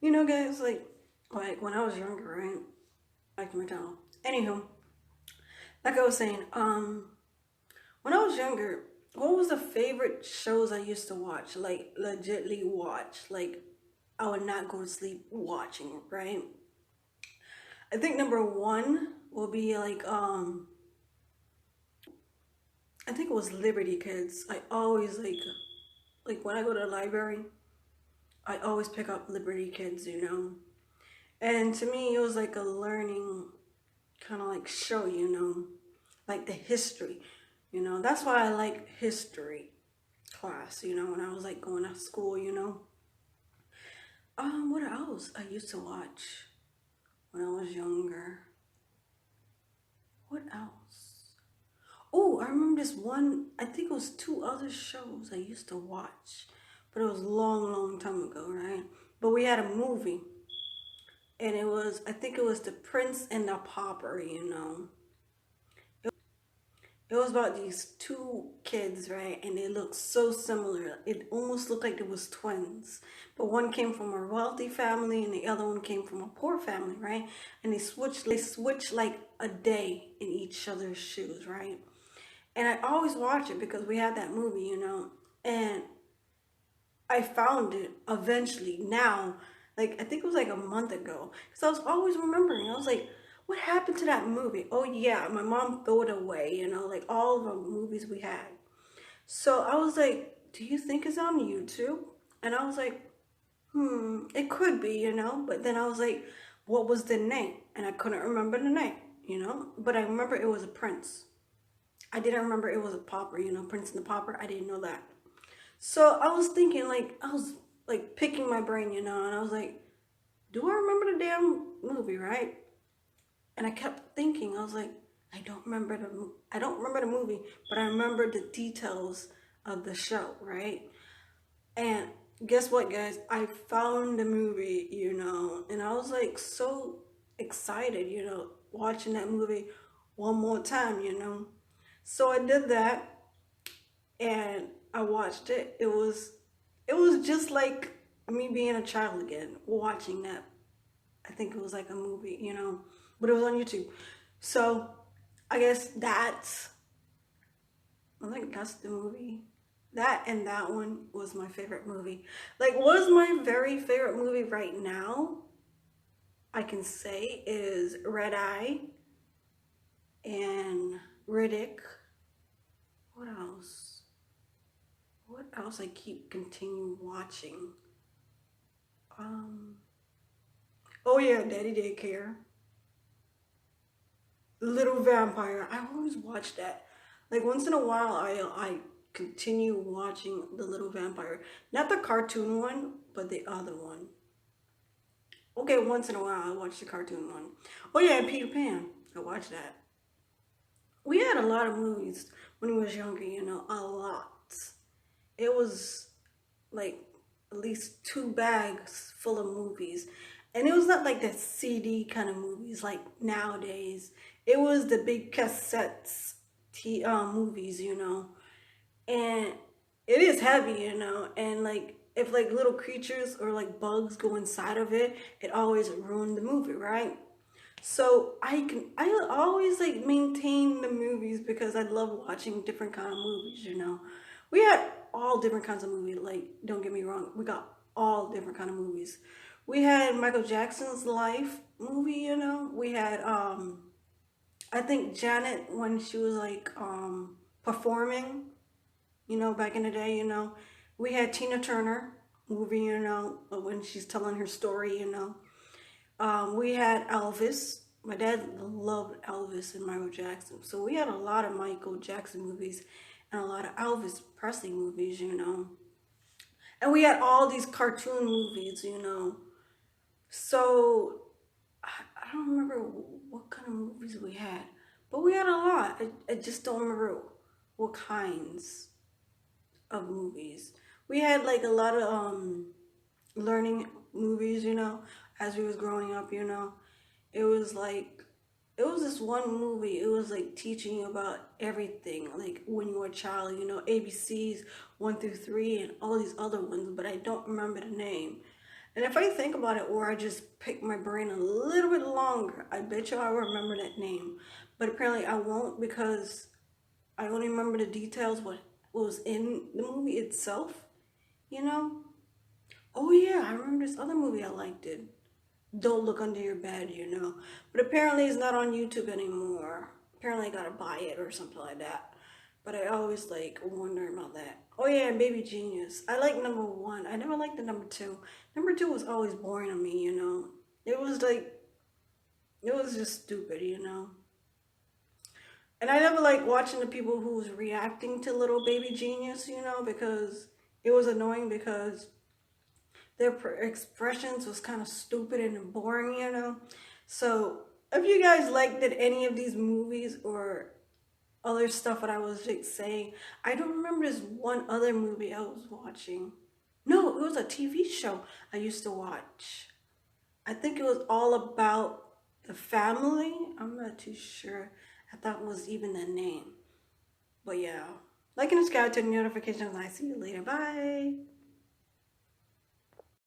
You know, guys, like when I was younger, right? Back to my channel. Anywho, like I was saying, when I was younger, what was the favorite shows I used to watch? Like legitly watch. Like I would not go to sleep watching, right? I think number one will be I think it was Liberty Kids. I always like when I go to the library, I always pick up Liberty Kids, you know. And to me, it was like a learning kind of like show, you know, like the history, you know. That's why I like history class, you know, when I was like going to school, you know. What else I used to watch when I was younger? What else? Oh, I remember this one, I think it was two other shows I used to watch, but it was a long, long time ago, right? But we had a movie, and it was, I think it was The Prince and the Pauper, you know. It was about these two kids, right? And they looked so similar. It almost looked like it was twins. But one came from a wealthy family and the other one came from a poor family, right? And they switched like a day in each other's shoes, right? And I always watch it because we had that movie, you know. And I found it eventually now, like I think it was like a month ago, because I was always remembering. I was like, what happened to that movie? Oh yeah, my mom threw it away, you know, like all of the movies we had. So I was like, do you think it's on YouTube? And I was like, it could be, you know. But then I was like, what was the name? And I couldn't remember the name, you know. But I remember it was a prince. I didn't remember it was a pauper, you know, Prince and the Pauper. I didn't know that. So I was thinking, like, I was like picking my brain, you know, and I was like, do I remember the damn movie, right? And I kept thinking, I was like, I don't remember the movie, but I remember the details of the show, right? And guess what, guys? I found the movie, you know, and I was like so excited, you know, watching that movie one more time, you know. So I did that and I watched it. It was just like me being a child again, watching that. I think it was like a movie, you know, but it was on YouTube. So I guess I think that's the movie. That and that one was my favorite movie. Like, was my very favorite movie right now, I can say, is Red Eye and Riddick. What else? What else I keep continue watching? Um, oh yeah, Daddy Daycare. Little Vampire. I always watch that. Like once in a while, I continue watching the Little Vampire, not the cartoon one, but the other one. Okay, once in a while, I watch the cartoon one. Oh yeah, and Peter Pan. I watch that. We had a lot of movies when we was younger. You know, a lot. It was like at least two bags full of movies. And it was not like the CD kind of movies like nowadays. It was the big cassettes movies, you know. And it is heavy, you know. And like if like little creatures or like bugs go inside of it, it always ruined the movie, right? So I always like maintain the movies because I love watching different kind of movies, you know. We had all different kinds of movies, like don't get me wrong, we got all different kind of movies. We had Michael Jackson's Life movie, you know. We had I think Janet when she was like performing, you know, back in the day, you know. We had Tina Turner movie, you know, when she's telling her story, you know. We had Elvis. My dad loved Elvis and Michael Jackson. So we had a lot of Michael Jackson movies and a lot of Elvis Presley movies, you know. And we had all these cartoon movies, you know. So I don't remember what kind of movies we had, but we had a lot. I just don't remember what kinds of movies. We had like a lot of learning movies, you know, as we was growing up, you know. It was like it was this one movie. It was like teaching you about everything, like when you were a child, you know, ABCs 1 through 3 and all these other ones, but I don't remember the name. And if I think about it, or I just pick my brain a little bit longer, I bet you I remember that name. But apparently I won't, because I only remember the details, what was in the movie itself, you know? Oh yeah, I remember this other movie I liked it. Don't Look Under Your Bed, you know. But apparently it's not on YouTube anymore. Apparently I gotta buy it or something like that. But I always like wonder about that. Oh yeah, and Baby Genius. I like number one. I never liked the number two. Number two was always boring to me, you know. It was like, it was just stupid, you know. And I never like watching the people who was reacting to Little Baby Genius, you know, because it was annoying, because their expressions was kind of stupid and boring, you know. So if you guys liked it, any of these movies or other stuff that I was like saying, I don't remember this one other movie I was watching. No, it was a TV show I used to watch. I think it was all about the family. I'm not too sure. I thought it was even the name. But yeah. Like and subscribe to the notifications, and I see you later. Bye.